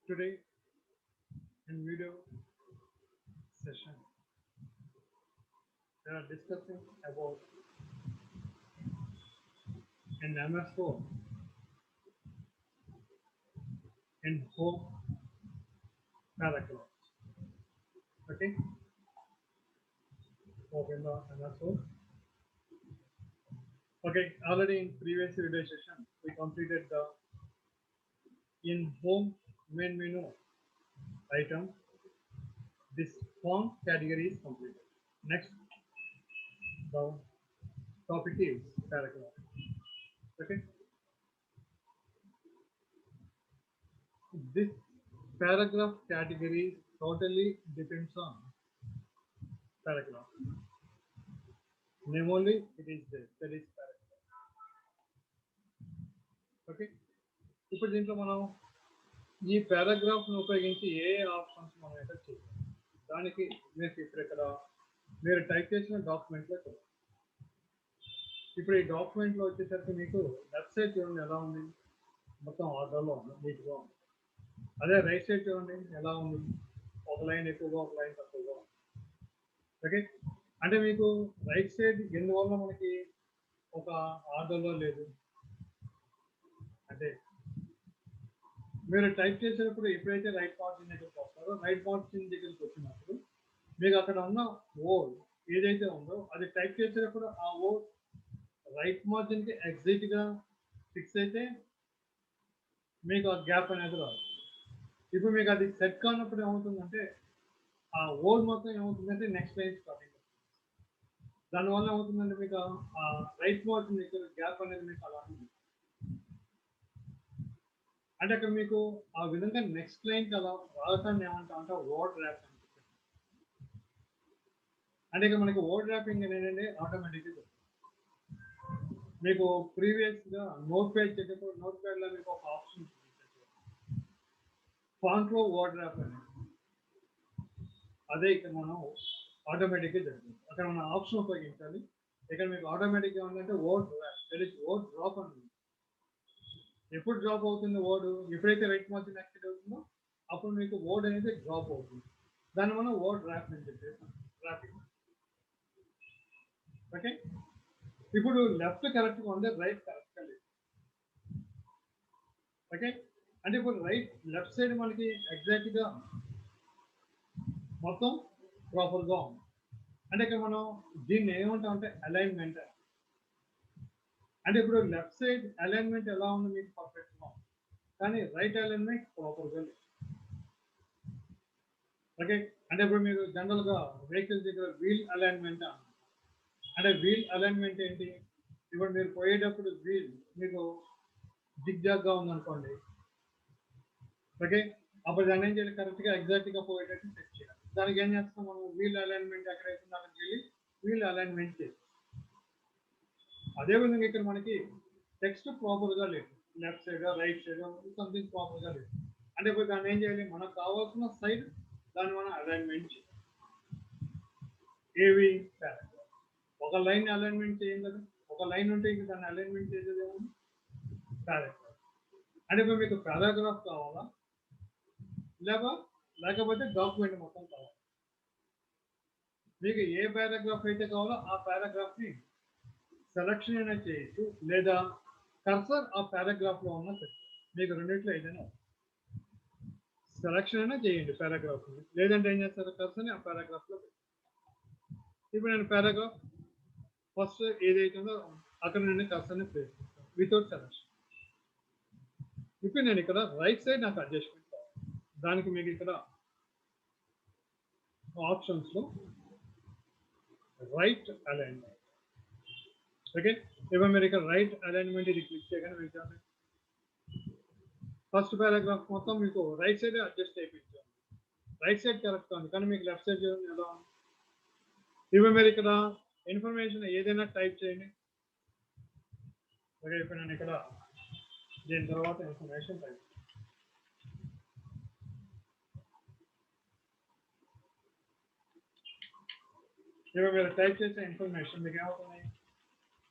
Today in video session, we are discussing about in MS4 in home paragraphs. Okay, so in the MS4. Okay, already in previous video session we completed the in home main menu item. This font category is completed. Next, the topic is paragraph. Okay, this paragraph category totally depends on paragraph. Name only it is there. That is paragraph. Okay. ఇప్పుడు దీంట్లో మనం ఈ పారాగ్రాఫ్ను ఉపయోగించి ఏ options మనం enter చేయాలి దానికి మీకు ఇప్పుడు ఇక్కడ మీరు టైప్ చేసిన డాక్యుమెంట్లో చూడండి. ఇప్పుడు ఈ డాక్యుమెంట్లో వచ్చేసరికి మీకు లెఫ్ట్ సైడ్ చూడండి ఎలా ఉంది, మొత్తం ఆర్డర్లో ఉంది, నీట్గా ఉంది. అదే రైట్ సైడ్ చూడండి ఎలా ఉంది, ఒక లైన్ ఎక్కువగా ఒక లైన్ తక్కువగా ఉంది. ఓకే, అంటే మీకు రైట్ సైడ్ ఎందువల్ల మనకి ఒక ఆర్డర్లో లేదు అంటే మీరు టైప్ చేసేటప్పుడు ఎప్పుడైతే రైట్ మార్జిన్ దగ్గరికి వస్తారో రైట్ మార్జిన్ దగ్గరికి వచ్చినప్పుడు మీకు అక్కడ ఉన్న వర్డ్ ఏదైతే ఉందో అది టైప్ చేసేటప్పుడు ఆ వర్డ్ రైట్ మార్జిన్కి ఎగ్జాక్ట్గా ఫిక్స్ అయితే మీకు ఆ గ్యాప్ అనేది రాదు. ఇప్పుడు మీకు అది సెట్ కానప్పుడు ఏమవుతుందంటే ఆ వర్డ్ మొత్తం ఏమవుతుందంటే నెక్స్ట్ లైన్ స్టార్టింగ్. దానివల్ల ఏమవుతుందంటే మీకు ఆ రైట్ మార్జిన్ దగ్గర గ్యాప్ అనేది మీకు అలా ఉంది. అంటే అక్కడ మీకు ఆ విధంగా నెక్స్ట్ లైన్కి అలా రావటాన్ని ఏమంటామంటే వర్డ్ ర్యాప్ అని చెప్పి. అంటే ఇక్కడ మనకి వర్డ్ ర్యాపింగ్ అనేది ఆటోమేటిక్గా మీకు ప్రీవియస్గా నోట్ పేజ్ చేసేటప్పుడు నోట్ పేజ్లో మీకు ఒక ఆప్షన్ ఫాంట్లో వర్డ్ ర్యాప్ అనేది అదే ఇక్కడ మనం ఆటోమేటిక్గా జరుగుతుంది. అక్కడ మనం ఆప్షన్ ఉపయోగించాలి. ఇక్కడ మీకు ఆటోమేటిక్గా ఉందంటే word wrap, that is word drop అని. ఎప్పుడు డ్రాప్ అవుతుంది వర్డ్, ఎప్పుడైతే రైట్ మార్జిన్ యాక్టివేట్ అవుతుందో అప్పుడు మీకు వర్డ్ అనేది డ్రాప్ అవుతుంది. దాన్ని మనం వర్డ్ ర్యాప్ అని చెప్పేసి ర్యాపింగ్. ఓకే, ఇప్పుడు లెఫ్ట్ కరెక్ట్గా ఉంది, రైట్ కరెక్ట్గా లేదు. ఓకే, అంటే ఇప్పుడు లెఫ్ట్ సైడ్ మనకి ఎగ్జాక్ట్గా మొత్తం ప్రాపర్గా ఉంది. అంటే ఇక్కడ మనం దీన్ని ఏమంటాం అంటే అలైన్మెంట్. అంటే ఇప్పుడు లెఫ్ట్ సైడ్ అలైన్మెంట్ ఎలా ఉంది మీకు పర్ఫెక్ట్గా ఉంది, కానీ రైట్ అలైన్మెంట్ ప్రాపర్గా లేదు. ఓకే, అంటే ఇప్పుడు మీరు జనరల్గా వెహికల్స్ దగ్గర వీల్ అలైన్మెంట్ అంటే వీల్ అలైన్మెంట్ ఏంటి, ఇప్పుడు మీరు పోయేటప్పుడు వీల్ మీకు జిగ్జాగ్గా ఉందనుకోండి. ఓకే, అప్పుడు దాన్ని ఏం చేయాలి, కరెక్ట్గా ఎగ్జాక్ట్గా పోయేటట్టు సెట్ చేయాలి. దానికి ఏం చేస్తాం మనం, వీల్ అలైన్మెంట్ ఎక్కడైతే అక్కడికి వెళ్ళి వీల్ అలైన్మెంట్ చేయాలి. అదేవిధంగా ఇక్కడ మనకి టెక్స్ట్ ప్రాపర్గా లేదు, left side right side something ప్రాపర్గా లేదు. అంటే ఇప్పుడు దాన్ని ఏం చేయాలి, మనకు కావాల్సిన సైడ్ దాన్ని మనం అలైన్మెంట్ చేయాలి. ఏవి పారాగ్రాఫ్ ఒక లైన్ అలైన్మెంట్ చేయండి కదా, ఒక లైన్ ఉంటే ఇంక దాన్ని అలైన్మెంట్ చేసేది ఏముంది పారాగ్రాఫ్. అంటే ఇప్పుడు మీకు పారాగ్రాఫ్ కావాలా లేకపోతే డాక్యుమెంట్ మొత్తం కావాలి. మీకు ఏ పారాగ్రాఫ్ అయితే కావాలో ఆ పారాగ్రాఫ్ని సెలక్షన్ అయినా చేయొచ్చు, లేదా కర్సర్ ఆ పారాగ్రాఫ్లో ఉన్న మీకు రెండింటిలో ఏదైనా సెలక్షన్ అయినా చేయండి పారాగ్రాఫ్, లేదంటే ఏం చేస్తారు కర్సర్ని ఆ పారాగ్రాఫ్లో. ఇప్పుడు నేను పారాగ్రాఫ్ ఫస్ట్ ఏదైతే ఉందో అక్కడ నేను కర్సర్ని ప్లేస్ చేస్తాను వితౌట్ సెలక్షన్. ఇప్పుడు నేను ఇక్కడ రైట్ సైడ్ నాకు అడ్జస్ట్మెంట్ కావాలి, దానికి మీకు ఇక్కడ ఆప్షన్స్లో రైట్ అలైన్మెంట్. ఓకే, ఇప్పుడు మీరు ఇక్కడ రైట్ అలైన్మెంట్ ఇది క్లిక్ చేయగానే మీకు ఫస్ట్ పారాగ్రాఫ్ మొత్తం మీకు రైట్ సైడ్ అడ్జస్ట్ అయిపోయింది. రైట్ సైడ్ కరెక్ట్గా ఉంది, కానీ మీకు లెఫ్ట్ సైడ్ ఎలా ఉంది. ఇప్పుడు మీరు ఇక్కడ ఇన్ఫర్మేషన్ ఏదైనా టైప్ చేయండి. ఓకే, ఇప్పుడు నేను ఇక్కడ దీని తర్వాత ఇన్ఫర్మేషన్ టైప్. ఇప్పుడు మీరు టైప్ చేసే ఇన్ఫర్మేషన్ మీకు ఏమవుతుంది,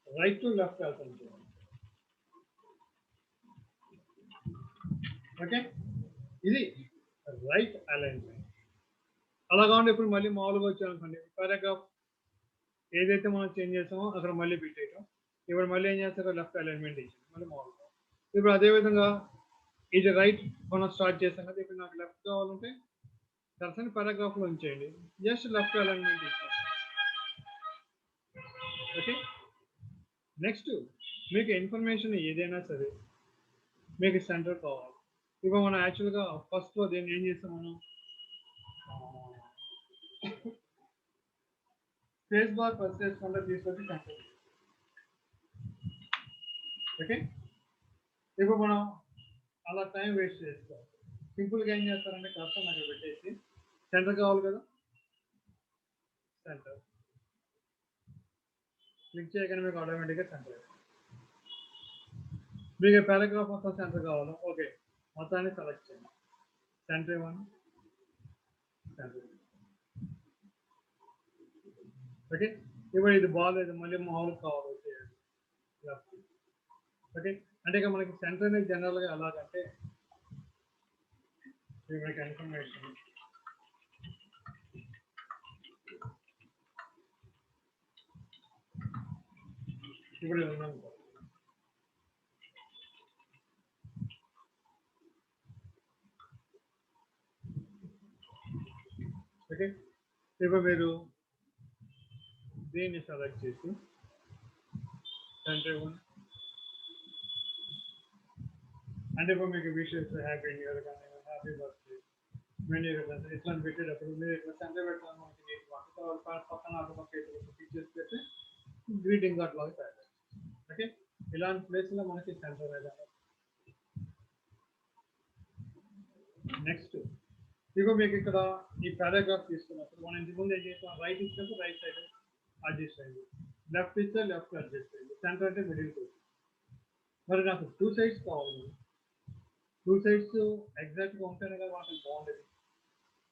రైట్ టు లెఫ్ట్ వెళ్తుంది. ఓకే, ఇది రైట్ అలైన్మెంట్. అలా కాకుండా ఇప్పుడు మళ్ళీ మామూలుగా వచ్చామనుకోండి, పారాగ్రాఫ్ ఏదైతే మనం చేంజ్ చేస్తామో అక్కడ మళ్ళీ పెట్టేయటం. ఇప్పుడు మళ్ళీ ఏం చేస్తారు, లెఫ్ట్ అలైన్మెంట్ ఇచ్చింది మళ్ళీ మామూలుగా. ఇప్పుడు అదే విధంగా ఇది రైట్ మనం స్టార్ట్ చేస్తాం కదా, ఇప్పుడు నాకు లెఫ్ట్ కావాలంటే కర్సన్ పారాగ్రాఫ్లో ఉంచేయండి, జస్ట్ లెఫ్ట్ అలైన్మెంట్ ఇచ్చాను. ఓకే, నెక్స్ట్ మీకు ఇన్ఫర్మేషన్ ఏదైనా సరే మీకు సెంటర్ కావాలి. ఇప్పుడు మనం యాక్చువల్గా ఫస్ట్లో దీన్ని ఏం చేస్తాం, మనం స్పేస్ బార్ ప్రెస్ చేసుకుంటే తీసుకొచ్చి సెంటర్. ఓకే, ఇప్పుడు మనం అలా టైం వేస్ట్ చేసుకోవాలి. సింపుల్గా ఏం చేస్తారంటే కర్సన్ అక్కడ పెట్టేసి సెంటర్ కావాలి కదా, సెంటర్ క్లిక్ చేయగానే మీకు ఆటోమేటిక్గా సెంటర్. మీకు పారాగ్రాఫ్ మొత్తం సెంటర్ కావాలా, ఓకే మొత్తాన్ని సెలెక్ట్ చేయండి, సెంటర్ ఇవ్వండి, సెంటర్. ఓకే, ఇప్పుడు ఇది బాగాలేదు, మళ్ళీ మామూలు కావాలి చేయండి లెఫ్ట్. ఓకే, అంటే ఇక మనకి సెంటర్ అనేది జనరల్గా ఎలాగంటే మనకి ఇన్ఫర్మేషన్ ఇప్పుడు ఉన్నాం. ఓకే, ఇప్పుడు మీరు దీన్ని సెలెక్ట్ చేసి సెంటర్ ఇవ్వండి. అంటే ఇప్పుడు మీకు విషెస్ హ్యాపీ న్యూ ఇయర్ కానీ హ్యాపీ బర్త్డే మెనీ రిటర్న్స్ ఇట్లా పెట్టేటప్పుడు మీరు ఇట్లా సెంటర్ పెట్టాలని మనకి నీట్ పక్కన అటుపక్క పిక్చర్స్ పెట్టి గ్రీటింగ్ కార్డ్ లాగా తయారు. ఓకే, ఇలాంటి ప్లేస్లో మనకి సెంటర్ ఏదైనా. నెక్స్ట్ ఇప్పుడు మీకు ఇక్కడ ఈ పారాగ్రాఫ్ తీసుకున్నప్పుడు మనం ఇంటి ముందు ఏం చేస్తాం, రైట్ ఇచ్చినప్పుడు రైట్ సైడ్ అడ్జస్ట్ అయింది, లెఫ్ట్ ఇస్తే లెఫ్ట్ అడ్జస్ట్ అయింది, సెంటర్ అంటే మిడిల్ కు. మరి నాకు టూ సైడ్స్ కావాలి, టూ సైడ్స్ ఎగ్జాక్ట్గా ఉంటేనే కదా మనకి బాగుండేది.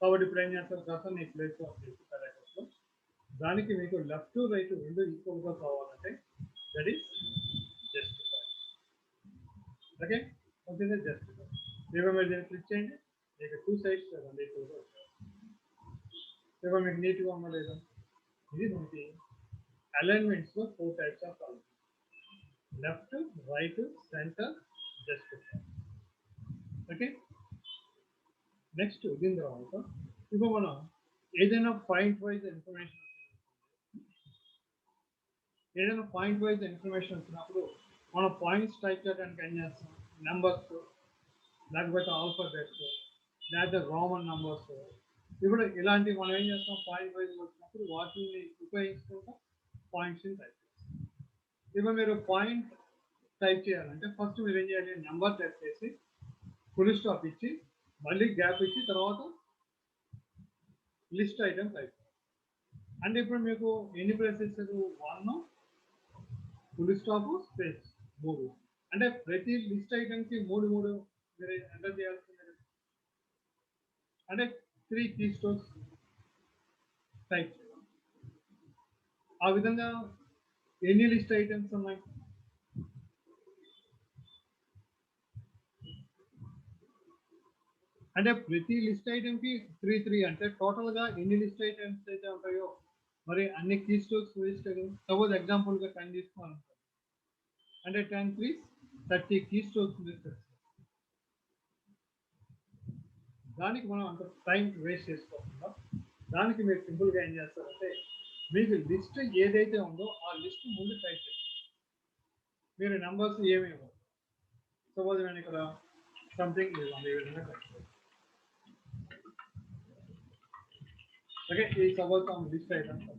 కాబట్టి ఇప్పుడు ఏం చేస్తారు, కర్సన్ ఈ ప్లేస్లో పారాగ్రాఫ్లో దానికి మీకు లెఫ్ట్ రైట్ రెండు ఈక్వల్గా కావాలంటే that is justify. Okay, okay justify. ఇప్పుడు మీరు దీన్ని క్లిక్ చేయండి, మీకు టూ సైడ్స్ రెండు ఈక్వల్గా వస్తాయి. ఇప్పుడు మీకు నీట్గా ఉందా లేదా. ఇది మనకి అలైన్మెంట్స్లో 4 టైప్స్ ఆఫ్ కావాలి, left, right, centre, justify. Okay, next దీని తర్వాత ఇప్పుడు మనం ఏదైనా పాయింట్ వైజ్ ఇన్ఫర్మేషన్ వచ్చినప్పుడు మనం పాయింట్స్ టైప్ చేయడానికి ఏం చేస్తాం, నెంబర్స్ లేకపోతే ఆల్ఫాబెట్స్ లేకపోతే రోమన్ నంబర్స్. ఇప్పుడు ఇలాంటివి మనం ఏం చేస్తాం, పాయింట్ వైజ్ వచ్చినప్పుడు వాటిని ఉపయోగించుకుంటాం పాయింట్స్ని టైప్ చేస్తాం. ఇప్పుడు మీరు పాయింట్ టైప్ చేయాలంటే ఫస్ట్ మీరు ఏం చేయాలి, నెంబర్ టైప్ చేసి ఫుల్ స్టాప్ ఇచ్చి మళ్ళీ గ్యాప్ ఇచ్చి తర్వాత లిస్ట్ ఐటమ్ టైప్. అంటే ఇప్పుడు మీకు ఎన్ని ప్లేసెస్, 1 ఫుల్ స్టాప్ స్పేస్ 3. అంటే ప్రతి లిస్ట్ ఐటమ్కి 3 మీరు ఎంటర్ చేయాల్సింది. అంటే 3 కీ స్ట్రోక్స్ టైప్ చేయాలి. ఆ విధంగా ఎన్ని లిస్ట్ ఐటమ్స్ ఉన్నాయి, అంటే ప్రతి లిస్ట్ ఐటమ్కి 3 అంటే టోటల్గా ఎన్ని లిస్ట్ ఐటమ్స్ అయితే ఉంటాయో మరి అన్ని key strokes list items. Suppose ఎగ్జాంపుల్గా 10 తీసుకోవాలనుకోండి, అంటే 10 3 30 కీ స్ట్రోక్స్ లిస్ట్. దానికి మనం అంత టైం వేస్ట్ చేసుకోకుండా దానికి మీరు సింపుల్గా ఏం చేస్తారంటే మీకు లిస్ట్ ఏదైతే ఉందో ఆ లిస్ట్ ముందు టైప్ చేస్తారు. మీరు నెంబర్స్ ఏమేమో సపోజ్ నేను ఇక్కడ సంథింగ్ ఈ విధంగా టైప్ చేస్తాను. ఓకే, ఈ సపోజ్ లిస్ట్ ఐటమ్స్.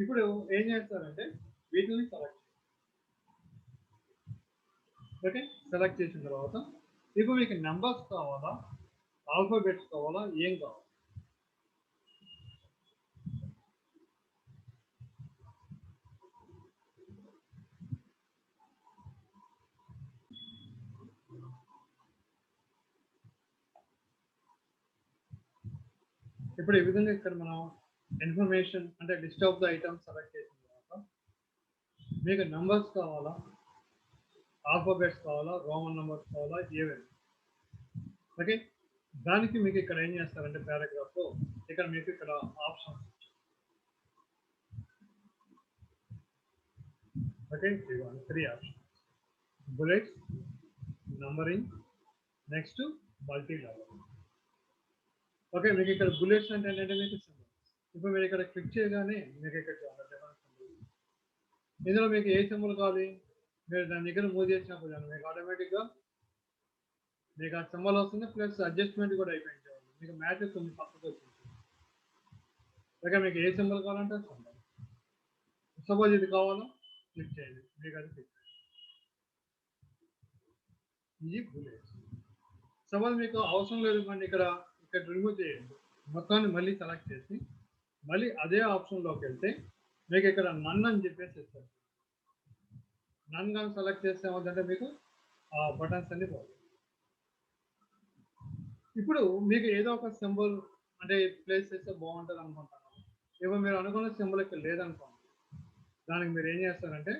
ఇప్పుడు ఏం చేస్తారంటే వీటిని సెలెక్ట్ చేయండి. ఓకే, సెలెక్ట్ చేసిన తర్వాత ఇప్పుడు మీకు నెంబర్స్ కావాలా, ఆల్ఫాబెట్స్ కావాలా, ఏం కావాలి. ఇప్పుడు ఈ విధంగా ఇక్కడ మనం ఇన్ఫర్మేషన్ అంటే list of the items select చేసిన తర్వాత మీకు నంబర్స్ కావాలా, ఆల్ఫాబెట్స్ కావాలా, రోమన్ నంబర్స్ కావాలా, ఏవేవి. ఓకే, దానికి మీకు ఇక్కడ ఏం చేస్తారంటే పారాగ్రాఫ్లో ఇక్కడ మీకు ఇక్కడ options, okay, 3 options: bullets, numbering, next multi level. Okay, మీకు ఇక్కడ బుల్లెట్స్ అంటే ఏంటంటే మీకు సింబల్. ఇప్పుడు మీరు ఇక్కడ క్లిక్ చేయగానే మీకు ఇక్కడ ఇందులో మీకు ఏ సింబల్ కావాలి, మీరు దాని దగ్గర మూవ్ చేసినప్పుడు మీకు ఆటోమేటిక్గా మీకు ఆ సింబల్ వస్తుంది, ప్లస్ అడ్జస్ట్మెంట్ కూడా అయిపోయింది. మీకు మ్యాచ్ కొంచెం పక్కకు వచ్చింది. ఓకే, మీకు ఏ సింబల్ కావాలంటే సింబల్. సపోజ్ ఇది కావాలా, క్లిక్ చేయండి, మీకు అది క్లిక్ చేయండి. ఇది బుల్లెట్స్. సపోజ్ మీకు అవసరం లేదు కానీ ఇక్కడ రిమూవ్ చేయండి, మొత్తాన్ని మళ్ళీ సెలెక్ట్ చేసి మళ్ళీ అదే ఆప్షన్లోకి వెళ్తే మీకు ఇక్కడ నన్ అని చెప్పేసి ఇస్తారు. నన్ కానీ సెలెక్ట్ చేస్తే ఏమవుతుందంటే మీకు ఆ బటన్స్ అన్ని పోతాయి. ఇప్పుడు మీకు ఏదో ఒక సింబల్ అంటే ప్లేస్ చేస్తే బాగుంటుంది అనుకుంటున్నాను. ఇప్పుడు మీరు అనుకున్న సింబల్ ఇక్కడ లేదనుకోండి, దానికి మీరు ఏం చేస్తారంటే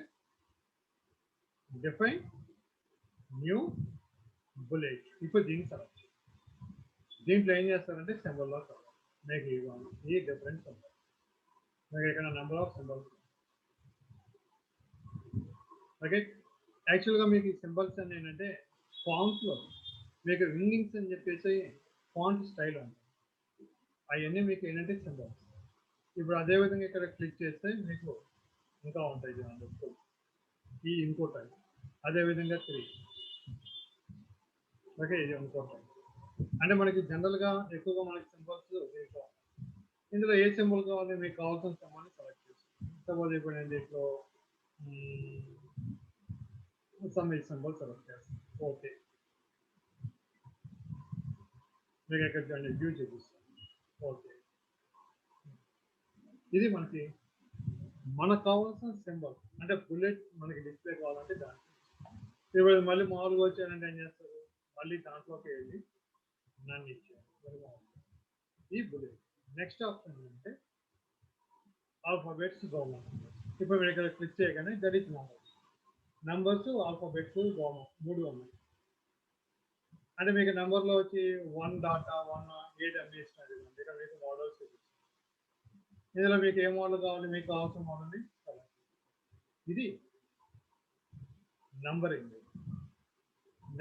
డిఫైన్ న్యూ బుల్లెట్. ఇప్పుడు దీన్ని సెలెక్ట్ చేయండి. దీంట్లో ఏం చేస్తారంటే సింబల్లో మీకు ఇవ్వాలి ఈ డిఫరెంట్ సింబల్. మీకు ఇక్కడ నెంబర్ ఆఫ్ సింబల్స్. ఓకే, యాక్చువల్గా మీకు ఈ సింబల్స్ అని ఏంటంటే ఫాంట్స్లో మీకు వింగింగ్స్ అని చెప్పేసి ఫాంట్ స్టైల్ ఉంటుంది, అవన్నీ మీకు ఏంటంటే సింబల్స్. ఇప్పుడు అదేవిధంగా ఇక్కడ క్లిక్ చేస్తే మీకు ఇంకా ఉంటాయి చూడండి, ఈ ఇంకో టైప్, అదేవిధంగా 3. ఓకే, ఇది ఇంకో టైప్. అంటే మనకి జనరల్గా ఎక్కువగా మనకి సింబల్స్ ఇందులో ఏ సింబల్ కావాలి, మీకు కావాల్సిన సింబల్ని సెలెక్ట్ చేసుకోండి. సపోజ్ ఇప్పుడు నేను దీంట్లో సమ్ సింబల్ సెలెక్ట్ చేస్తాను. ఓకే, మీకు ఇక్కడ చూడండి వ్యూ చూపిస్తాను. ఓకే, ఇది మనకు కావాల్సిన సింబల్. అంటే బుల్లెట్ మనకి డిస్ప్లే కావాలంటే దానికి ఇప్పుడు మళ్ళీ మామూలుగా వచ్చానంటే ఏం చేస్తారు, మళ్ళీ దాంట్లోకి వెళ్ళి నన్ను ఇచ్చారు ఈ బుల్లెట్. నెక్స్ట్ ఆప్షన్ ఏంటంటే ఆల్ఫాబెట్స్ గవర్నమెంట్. ఇప్పుడు మీరు ఇక్కడ క్లిక్ చేయగానే that is numbers alphabets government 3 ఉన్నాయి. అంటే మీకు నెంబర్లో వచ్చి 1 డాటా 1 8 అన్ని ఇస్తున్నారు. ఇక్కడ మీకు మోడల్స్ ఇందులో మీకు ఏ మోడల్ కావాలి, మీకు కావాల్సిన మోడల్ని ఇది నంబరింగ్.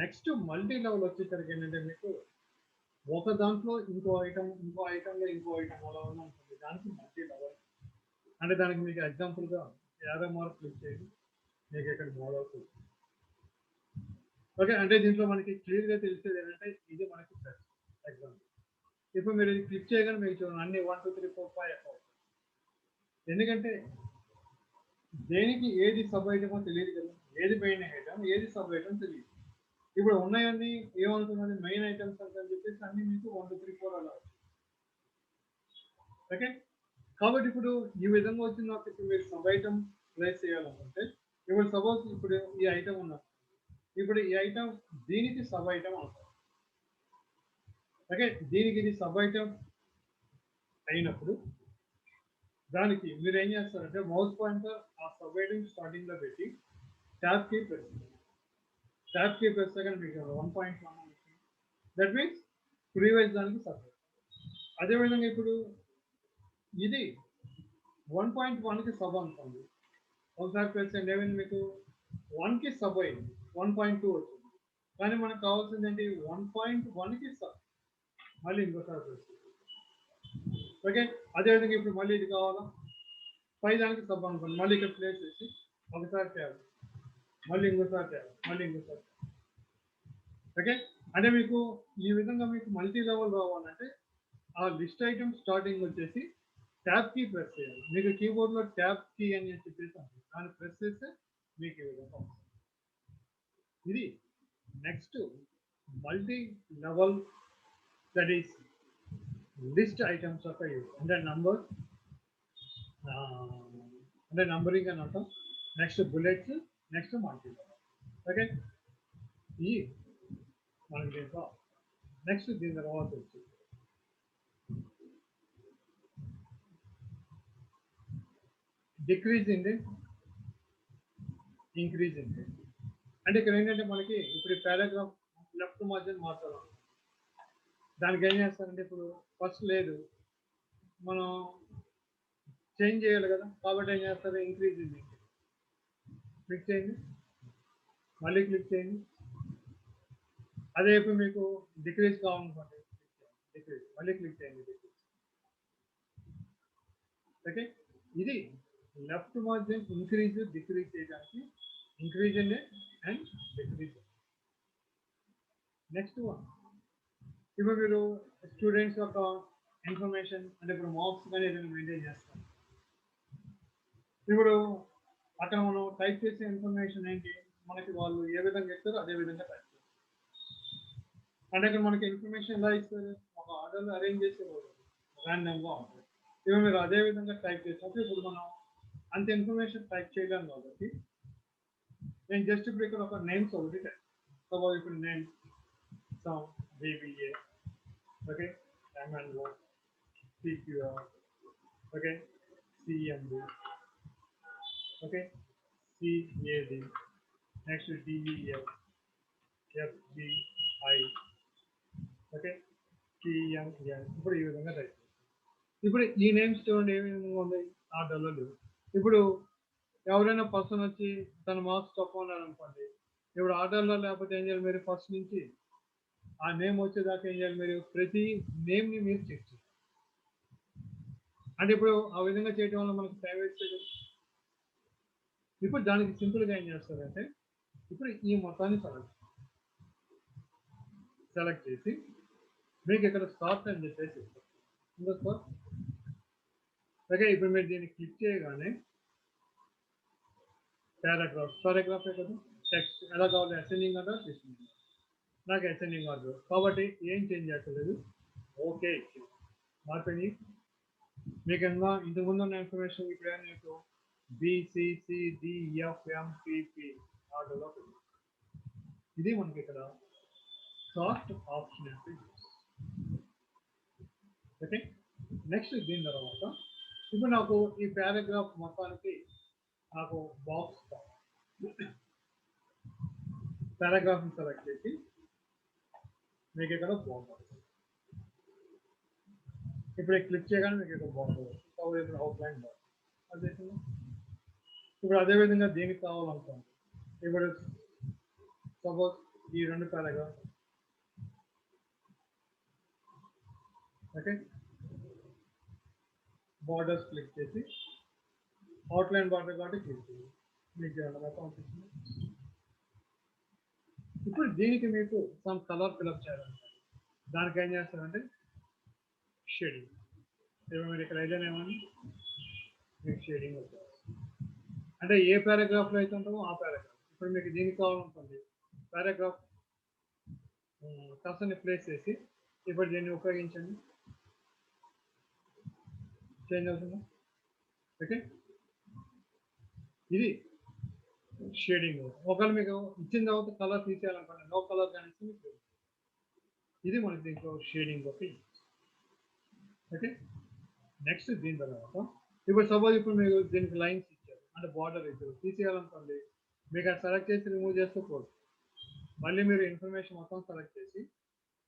నెక్స్ట్ మల్టీ లెవెల్ వచ్చేసరికి ఏంటంటే మీకు ఒక దాంట్లో ఇంకో ఐటమ్, ఇంకో ఐటమ్లో ఇంకో ఐటమ్ అలా ఉంటుంది, దానికి మల్టీ లెవెల్. అంటే దానికి మీకు ఎగ్జాంపుల్గా 50 మార్క్ క్లిక్ చేసి మీకు ఇక్కడ మోడల్స్. ఓకే, అంటే దీంట్లో మనకి క్లియర్గా తెలిసేది ఏంటంటే ఇది మనకి ప్లస్ ఎగ్జాంపుల్. ఇప్పుడు మీరు ఇది క్లిక్ చేయగానే మీకు చూడండి అన్ని 1 2 3 4 5 అవుతాయి. ఎందుకంటే దేనికి ఏది సబ్ ఐటమో తెలియదు కదా, ఏది మెయిన్ ఐటమ్ ఏది సబ్ ఐటమ్ తెలియదు. ఇప్పుడు ఉన్నాయన్నీ ఏమనుకున్నది మెయిన్ ఐటమ్స్ అని చెప్పేసి అన్ని మీకు 1 2 3 4 అలా. ఓకే, కాబట్టి ఇప్పుడు ఈ విధంగా వచ్చిన నాకు మీరు సబ్ ఐటమ్ ప్లేస్ చేయాలనుకుంటే ఇప్పుడు సపోజ్ ఇప్పుడు ఈ ఐటమ్ ఉన్నా, ఇప్పుడు ఈ ఐటమ్ దీనికి సబ్ ఐటమ్ అవుతుంది. ఓకే, దీనికి ఇది సబ్ ఐటమ్ అయినప్పుడు దానికి మీరు ఏం చేస్తారంటే మౌస్ పాయింటర్ ఆ సబ్ ఐటమ్ స్టార్టింగ్లో పెట్టి ట్యాబ్ కీ ప్రెస్ చేయండి. ట్యాబ్ కీ ప్రెస్ చేయగానే మీకు 1.1 దట్ మీన్స్ ప్రీవియస్ దానికి సపరేట్. అదేవిధంగా ఇప్పుడు ఇది 1.1కి సబ్ అనుకోండి, ఒకసారి ప్రెస్ చేయండి, ఏమైంది మీకు 1కి సబ్ అయింది, 1.2 వచ్చింది. కానీ మనకు కావాల్సింది ఏంటి 1.1కి సబ్, మళ్ళీ ఇంకోసారి ప్రెస్ చేయండి. ఓకే, అదేవిధంగా ఇప్పుడు మళ్ళీ ఇది కావాలా 5 దానికి సబ్ అనుకోండి, మళ్ళీ ఇక్కడ ప్లేస్ చేసి ఒకసారి ట్యాబ్, మళ్ళీ ఇంకోసారి ట్యాబ్, మళ్ళీ ఇంకోసారి. ఓకే, అంటే మీకు ఈ విధంగా మీకు మల్టీ లెవెల్ రావాలంటే ఆ లిస్ట్ ఐటమ్ స్టార్టింగ్ వచ్చేసి ట్యాబ్ కీ ప్రెస్ చేయాలి. మీకు కీబోర్డ్లో ట్యాబ్ కీ అని చెప్పేసి ఉంటుంది, దాన్ని ప్రెస్ చేస్తే మీకు ఈ విధంగా వస్తుంది. ఇది next multi level studies list items యొక్క యూజ్. అంటే నంబర్ అంటే నంబరింగ్ అని అంటాం. Next bullets, next multi level. Okay, ఈ మనకి దీంట్లో నెక్స్ట్ దీని తర్వాత వచ్చి డిక్రీజ్ ఇన్ ఇంక్రీజ్ ఇన్. అంటే ఇక్కడ ఏంటంటే మనకి ఇప్పుడు పారాగ్రాఫ్ లెఫ్ట్ మార్జిన్ మార్చాలి, దానికి ఏం చేస్తారంటే ఇప్పుడు ఫస్ట్ లేదు మనం చేంజ్ చేయాలి కదా, కాబట్టి ఏం చేస్తారు, ఇంక్రీజ్ ఇది క్లిక్ చేయండి, మళ్ళీ క్లిక్ చేయండి. అదే ఇప్పుడు మీకు డిక్రీజ్ కావాలనుకోండి, డిక్రీజ్ మళ్ళీ క్లిక్ చేయండి, డిక్రీజ్. ఓకే, ఇది లెఫ్ట్ మార్జిన్ ఇంక్రీజ్ డిక్రీజ్ చేయడానికి increase and decrease. Next one, ఇప్పుడు మీరు స్టూడెంట్స్ యొక్క ఇన్ఫర్మేషన్ అంటే ఇప్పుడు మార్క్స్ కానీ ఏదైనా మెయింటైన్ చేస్తాం. ఇప్పుడు అక్కడ మనం టైప్ చేసే ఇన్ఫర్మేషన్ ఏంటి, మనకి వాళ్ళు ఏ విధంగా ఇస్తారో అదే విధంగా టైప్ చేస్తారు. అంటే ఇక్కడ మనకి ఇన్ఫర్మేషన్ ఎలా ఇస్తారు, ఒక ఆర్డర్లో అరేంజ్ చేసేవాళ్ళు ర్యాండమ్గా ఉంటుంది. ఇప్పుడు మీరు అదే విధంగా టైప్ చేసినప్పుడు ఇప్పుడు మనం అంత ఇన్ఫర్మేషన్ టైప్ చేయలేము కాబట్టి నేను జస్ట్ ఇప్పుడు ఇక్కడ ఒక నేమ్స్ ఒకటి టైప్. సపోజ్ ఇప్పుడు name some BBA, okay, MNO, CQR, okay, CMB, okay, CAD, next DEF, FGI, okay, TMN. ఇప్పుడు ఈ విధంగా టైప్. ఇప్పుడు ఈ నేమ్స్ చూడండి ఏ విధంగా ఉన్నాయి, ఆర్డర్లో లేవు. ఇప్పుడు ఎవరైనా పర్సన్ వచ్చి తన మార్క్స్ తక్కువ ఉన్నారు అనుకోండి, ఇప్పుడు ఆర్డర్లో లేకపోతే ఏం చేయాలి, మీరు ఫస్ట్ నుంచి ఆ నేమ్ వచ్చేదాకా ఏం చేయాలి, మీరు ప్రతి నేమ్ని మీరు చెక్ చేయాలి. అంటే ఇప్పుడు ఆ విధంగా చేయడం వల్ల మనకు టైం వేస్ట్. ఇప్పుడు దానికి సింపుల్గా ఏం చేస్తారంటే ఇప్పుడు ఈ మొత్తాన్ని సెలెక్ట్ చేసి మీకు ఇక్కడ స్టార్ట్ అని చెప్పేసి ఇస్తారు. ఓకే, ఇప్పుడు మీరు దీన్ని క్లిక్ చేయగానే పారాగ్రాఫ్ కదా, టెక్స్ట్ ఎలా కావాలి, అసెండింగ్ ఆర్డర్ డిసెండింగ్. నాకు అసెండింగ్ ఆర్డర్ కాబట్టి ఏం చేంజ్ చేయట్లేదు, ఓకే మార్పని. మీకు ఇంకా ఇంతకుముందు ఉన్న ఇన్ఫర్మేషన్ ఇప్పుడు మీకు BCCDFMPP ఆర్డర్లో ఇది మనకి ఇక్కడ సార్ట్ ఆప్షన్ అంటే. ఓకే, నెక్స్ట్ దీని తర్వాత ఇప్పుడు నాకు ఈ పారాగ్రాఫ్ మొత్తానికి నాకు బాక్స్ పారాగ్రాఫ్ని సెలెక్ట్ చేసి మీకు ఇక్కడ బాగుంటుంది. ఇప్పుడు క్లిక్ చేయగానే మీకు ఇక్కడ బాగుంటుంది, ఇప్పుడు అవుట్లైన్ బాగుంటుంది అదే. ఇప్పుడు అదేవిధంగా దేనికి కావాలనుకోండి, ఇప్పుడు సపోజ్ ఈ రెండు పారాగ్రాఫ్, ఓకే, బార్డర్స్ క్లిక్ చేసి అవుట్లైన్ బార్డర్ కాబట్టి క్లిక్ చేయండి, మీకు అనిపిస్తుంది. ఇప్పుడు దీనికి మీకు సమ్ కలర్ ఫిల్అప్ చేయాలంటే దానికి ఏం చేస్తారంటే షేడింగ్. ఇప్పుడు మీరు ఇక్కడ ఏదైనా ఏమని మీకు షేడింగ్ వచ్చేస్తుంది. అంటే ఏ పారాగ్రాఫ్లో అయితే ఉంటామో ఆ పారాగ్రాఫ్. ఇప్పుడు మీకు దీనికి కావాలనుకోండి, పారాగ్రాఫ్ కర్సర్ని ప్లేస్ చేసి ఇప్పుడు దీన్ని ఉపయోగించండి, చేంజ్ అవుతుందా. ఓకే, ఇది షేడింగ్. ఒకవేళ మీకు ఇచ్చిన తర్వాత కలర్ తీసేయాలనుకోండి, నో కలర్ కానీ ఇది మనకి దీంట్లో షేడింగ్ ఒకటి. ఓకే, నెక్స్ట్ దీని తర్వాత ఇప్పుడు సపోజ్ ఇప్పుడు మీరు దీనికి లైన్స్ ఇచ్చారు అంటే బార్డర్ ఇచ్చారు, తీసేయాలనుకోండి మీకు అది సెలెక్ట్ చేసి రిమూవ్ చేస్తే పోదు. మళ్ళీ మీరు ఇన్ఫర్మేషన్ మొత్తం సెలెక్ట్ చేసి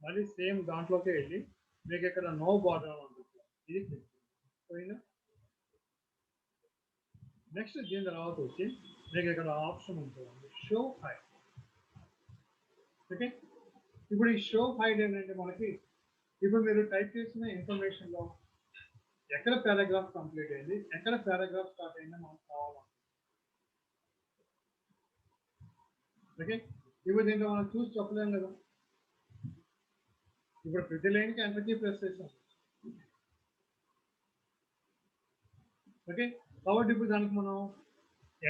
మళ్ళీ సేమ్ దాంట్లోకి వెళ్ళి మీకు ఇక్కడ నో బార్డర్ అని ఉంటుంది, ఇది క్లిక్ పోయిందా. నెక్స్ట్ దీని తర్వాత వచ్చి మీకు ఇక్కడ ఆప్షన్ ఉంటుంది షో హైడ్. ఓకే, ఇప్పుడు ఈ షో హైడ్ ఏంటంటే మనకి ఇప్పుడు మీరు టైప్ చేసిన ఇన్ఫర్మేషన్లో ఎక్కడ పారాగ్రాఫ్ కంప్లీట్ అయింది, ఎక్కడ పారాగ్రాఫ్ స్టార్ట్ అయిందో మనకు కావాలి. ఓకే, ఇప్పుడు దీంట్లో మనం చూసి చెప్పలేము కదా. ఇప్పుడు ప్రతి లైన్కి ఎంటర్ ప్రెస్ చేసాం. ఓకే, కాబట్టి ఇప్పుడు దానికి మనం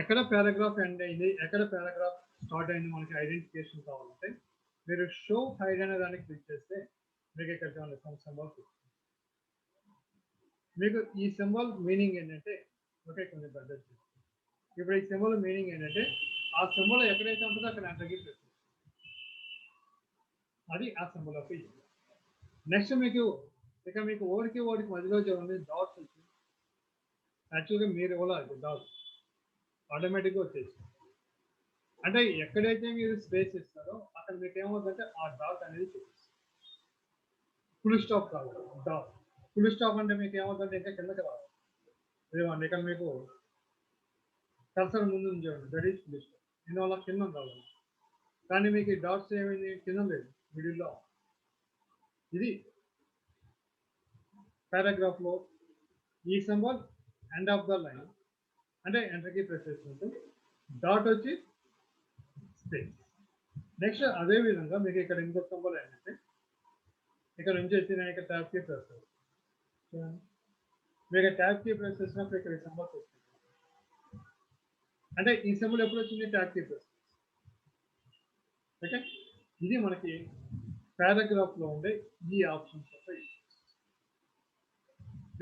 ఎక్కడ పారాగ్రాఫ్ ఎండ్ అయింది, ఎక్కడ పారాగ్రాఫ్ స్టార్ట్ అయింది మనకి ఐడెంటిఫికేషన్ కావాలంటే మీరు షో హైడ్ అనే దానికి క్లిక్ చేస్తే మీకు ఇక్కడ చూడండి సింబల్. మీకు ఈ సింబల్ మీనింగ్ ఏంటంటే, ఓకే కొంచెం పెద్ద, ఇప్పుడు ఈ సింబల్ మీనింగ్ ఏంటంటే ఆ సింబల్ ఎక్కడైతే ఉంటుందో అక్కడ ఎంటర్కి ప్రెస్ చేస్తాం, అది ఆ సింబల్ ఆఫ్. నెక్స్ట్ మీకు ఇక మీకు ఓడికి మధ్యలో చూడండి డాట్స్ వచ్చింది. యాక్చువల్గా మీరు ఇవ్వాలి డాట్, ఆటోమేటిక్గా వచ్చేసి అంటే ఎక్కడైతే మీరు స్పేస్ ఇస్తారో అక్కడ మీకు ఏమవుతుందంటే ఆ డాట్ అనేది చూపిస్తుంది. ఫుల్ స్టాప్ కాదు, డాట్. ఫుల్ స్టాప్ అంటే మీకు ఏమవుతుంది, ఇంకా కిందకి రాదు. ఇదిగోండి ఇక్కడ మీకు కర్సర్ ముందు ఉంచండి, దట్ ఈస్ ఫుల్ స్టాప్. దీనివల్ల కింద రావాలి, కానీ మీకు ఈ డాట్స్ ఏమైంది, కింద లేదు, మిడిల్లో. ఇది పారాగ్రాఫ్లో ఈ symbol end of the line అంటే ఎంటర్కి ప్రెస్ చేసినట్టు, డాట్ వచ్చి స్పేస్. నెక్స్ట్ అదే విధంగా మీకు ఇక్కడ ఇంకొక సింబల్ ఏంటంటే ఇక్కడ నుంచి వచ్చి నేను ఇక్కడ ట్యాబ్ కీ ప్రెస్ చేస్తాను. మీకు ట్యాబ్ కీ ప్రెస్ చేసినప్పుడు ఇక్కడ ఈ సింబల్స్ వస్తుంది. అంటే ఈ సింబల్ ఎప్పుడు వచ్చింది, ట్యాబ్ కీ ప్రెస్. ఓకే, ఇది మనకి పారాగ్రాఫ్లో ఉండే ఈ ఆప్షన్స్ వస్తాయి.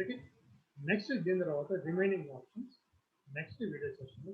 ఓకే, నెక్స్ట్ దీని తర్వాత రిమైనింగ్ ఆప్షన్స్ నెక్స్ట్ వీడియో సెషన్లో